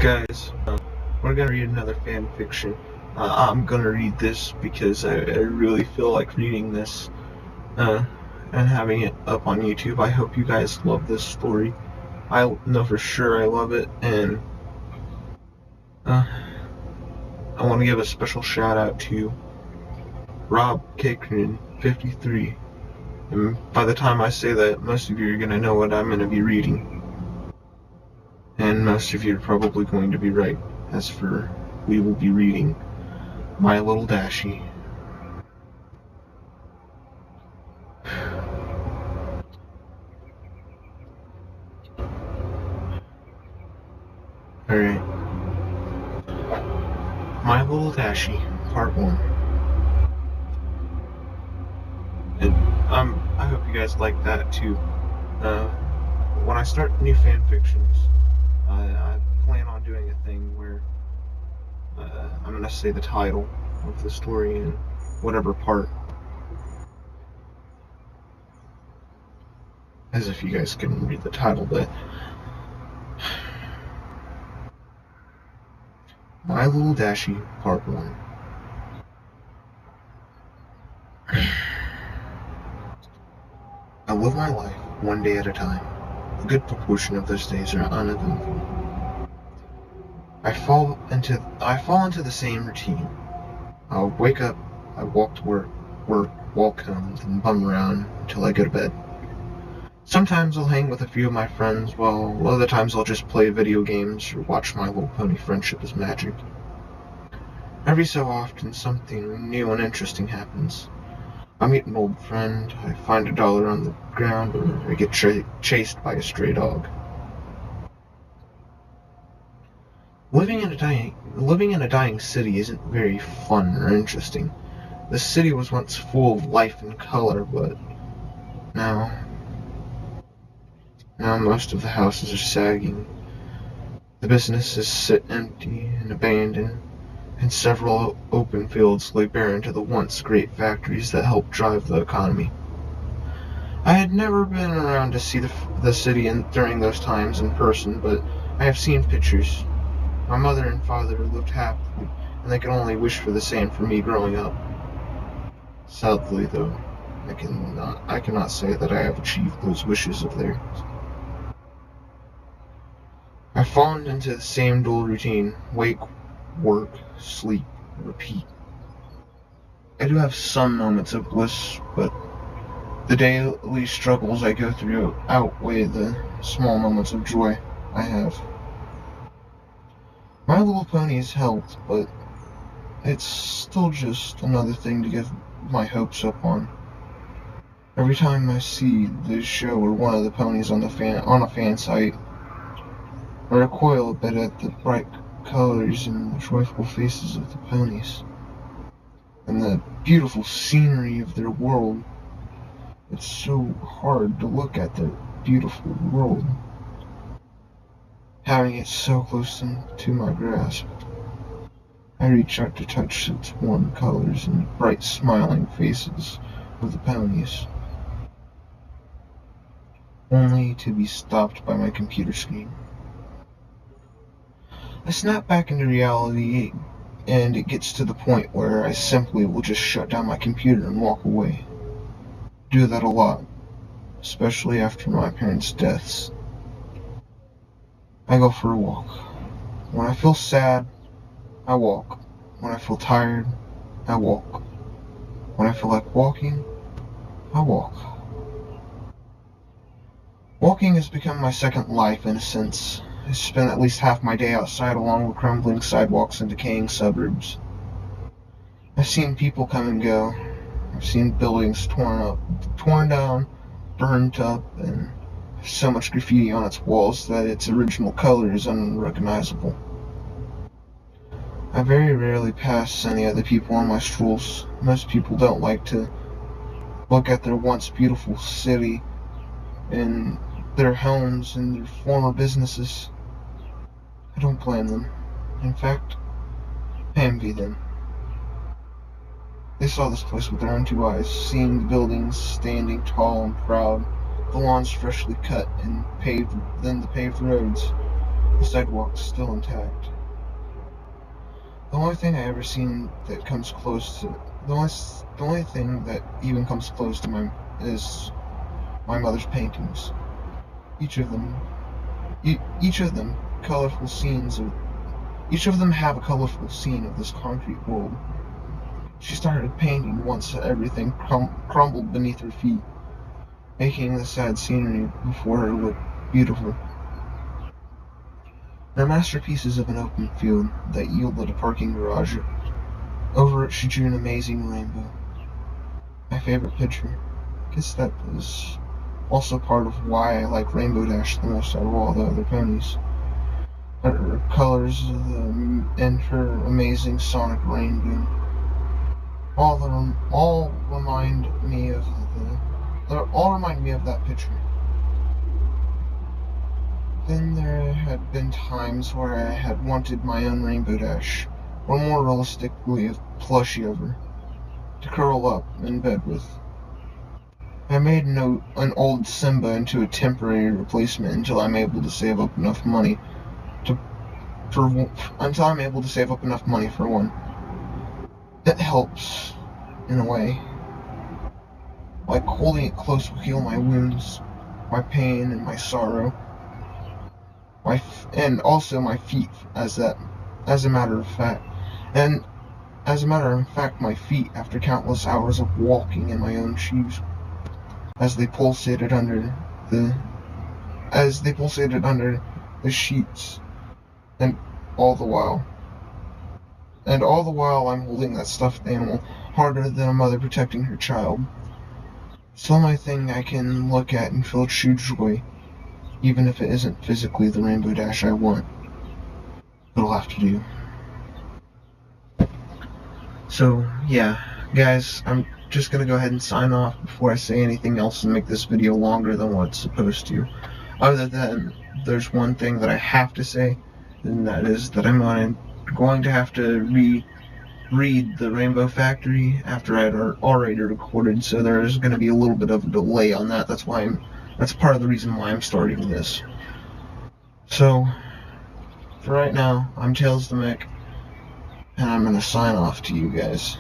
Guys, we're gonna read another fan fiction. I'm gonna read this because I really feel like reading this and having it up on YouTube. I hope you guys love this story. I know for sure I love it, and I want to give a special shout out to Rob Kikrin 53. And by the time I say that, most of you are gonna know what I'm gonna be reading. And most of you are probably going to be right. As for, we will be reading My Little Dashie. Alright. My Little Dashie, Part 1. And I hope you guys like that too. When I start new fan fictions, I plan on doing a thing where I'm going to say the title of the story in whatever part. As if you guys can read the title, but My Little Dashie, Part 1. I live my life one day at a time. A good proportion of those days are uneventful. I fall into the same routine. I'll wake up, I walk to work, walk home, then bum around until I go to bed. Sometimes I'll hang with a few of my friends, while other times I'll just play video games or watch My Little Pony Friendship is Magic. Every so often something new and interesting happens. I meet an old friend, I find $1 on the ground, or I get chased by a stray dog. Living in a dying city isn't very fun or interesting. The city was once full of life and color, but now most of the houses are sagging. The businesses sit empty and abandoned, and several open fields lay bare to the once great factories that helped drive the economy. I had never been around to see the city during those times in person, but I have seen pictures. My mother and father lived happily, and they could only wish for the same for me growing up. Sadly, though, I cannot say that I have achieved those wishes of theirs. I've fallen into the same dull routine: wake, work, sleep, repeat. I do have some moments of bliss, but the daily struggles I go through outweigh the small moments of joy I have. My Little Pony has helped, but it's still just another thing to get my hopes up on. Every time I see the show or one of the ponies on a fan site, I recoil a bit at the bright colors and the joyful faces of the ponies, and the beautiful scenery of their world. It's so hard to look at their beautiful world, having it so close to my grasp. I reach out to touch its warm colors and bright smiling faces of the ponies, only to be stopped by my computer screen. I snap back into reality, and it gets to the point where I simply will just shut down my computer and walk away. I do that a lot, especially after my parents' deaths. I go for a walk. When I feel sad, I walk. When I feel tired, I walk. When I feel like walking, I walk. Walking has become my second life in a sense. I spend at least half my day outside along the crumbling sidewalks and decaying suburbs. I've seen people come and go. I've seen buildings torn down, burned up, and so much graffiti on its walls that its original color is unrecognizable. I very rarely pass any other people on my strolls. Most people don't like to look at their once beautiful city and their homes and their former businesses. I don't blame them. In fact, I envy them. They saw this place with their own two eyes, seeing the buildings standing tall and proud, the lawns freshly cut and paved, then the paved roads, The sidewalk's still intact. The only thing I ever seen that comes close to the only thing that even comes close to my is my mother's paintings. Each of them, each of them, colorful scenes of. Each of them have a colorful scene of this concrete world. She started painting once everything crumbled beneath her feet, making the sad scenery before her look beautiful. They're masterpieces of an open field that yielded a parking garage. Over it she drew an amazing rainbow. My favorite picture. Guess that is also part of why I like Rainbow Dash the most out of all the other ponies. Her colors and her amazing sonic rainbow. All remind me of that picture. Then there had been times where I had wanted my own Rainbow Dash, or more realistically, a plushie of her, to curl up in bed with. I made an old Simba into a temporary replacement until I'm able to save up enough money for one. It helps, in a way. Like holding it close will heal my wounds, my pain, and my sorrow. And also my feet, as a matter of fact. And as a matter of fact, my feet, after countless hours of walking in my own shoes, as they pulsated under the sheets, and all the while I'm holding that stuffed animal harder than a mother protecting her child. It's the only thing I can look at and feel true joy, even if it isn't physically the Rainbow Dash I want. It'll have to do. So, yeah, guys, I'm just gonna go ahead and sign off before I say anything else and make this video longer than what it's supposed to. Other than, there's one thing that I have to say, and that is that I'm going to have to read the Rainbow Factory after I had already recorded, so there's going to be a little bit of a delay on that. That's part of the reason why I'm starting this. So, for right now, I'm Tails the Mick, and I'm going to sign off to you guys.